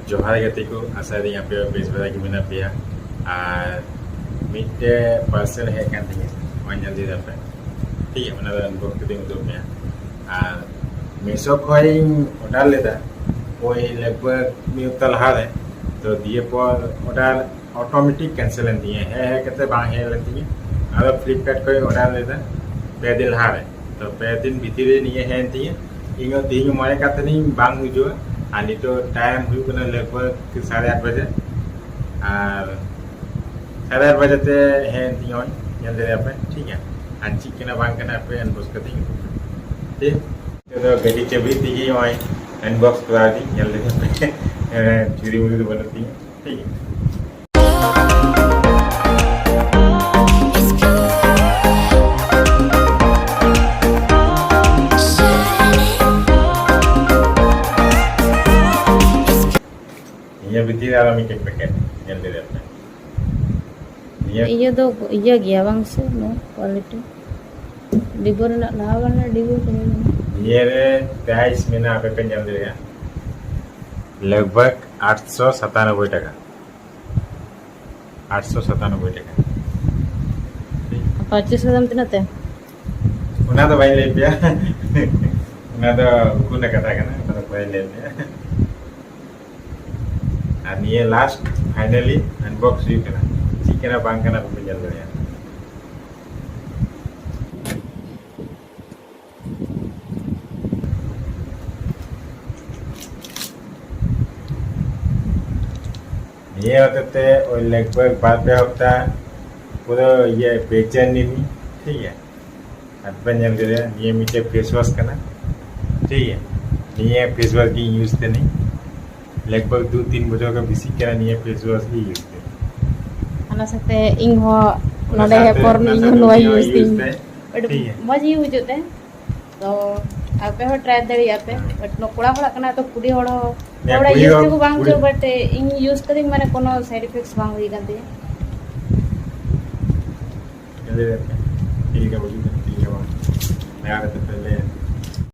जोहार गति को आशा दी पे बेस बड़ा की मेना पे और मिट्टे पार्सल है कान थी वन जल्दी दफे ठीक है उन्हें अनबॉक्स करते हैं तो पे और मेसो खोइंग ऑर्डर लेता कोई लगभग म्यूतल हार है तो दिए पर ऑर्डर ऑटोमेटिक कैंसिल दिए है कहते बांग है लेती है और फ्लिपकार्ट कोई ऑर्डर लेता पे दिन हार है तो पे दिन भीतर नहीं है दिए इन तीन मरे काते नहीं बांग हुई जो आनी तो टाइम हुई को लगभग 8:30 बजे और 8:30 बजे ते है तीन जल्दी पे ठीक है और चिकन बांग करना पे अनबॉक्स करते हैं ठीक तो गड्डी चबी थी अनबॉक्स करा दी जल्दी पे चूरी मुरी तो बनती है ठीक है ये बिती दाला में केक पैकेट जल्दी रहता है ये तो ये गया बंग से नो क्वालिटी डिबो ना लावा ना डिबो ये रे 23 महीना आप पे जल्दी रहेगा लगभग 897 टका 897 टका पच्चीस हजार में नते उना तो भाई ले पिया उना तो गुना कथा करना उना तो भाई ले पिया और ये लास्ट फाइनली अनबॉक्स हुई करना चिकन बांग करना पे जल्दी रहेगा ये होते थे और लगभग बाद पे हफ्ता पूरा ये बेचैन नहीं ठीक है हस्बैंड जल्दी रहे ये मीठे फेस वॉश करना ठीक है ये फेस वॉश की यूज थे नहीं लगभग 2-3 बजों का बिसी करा नहीं है फेस वॉश की यूज थे ana sakte ing ho node he por ni no use thing but moj ही बुझते तो आपे हो ट्राई दड़ी आपे बट नो कुड़ा कुड़ा कना तो कुड़ी होड़ो थोड़ा यूज को बांग जो बट इन यूज करी माने कोनो साइड इफेक्ट्स बांग होई गंदे ठीक है बोली ठीक है मैं आ रहा था पहले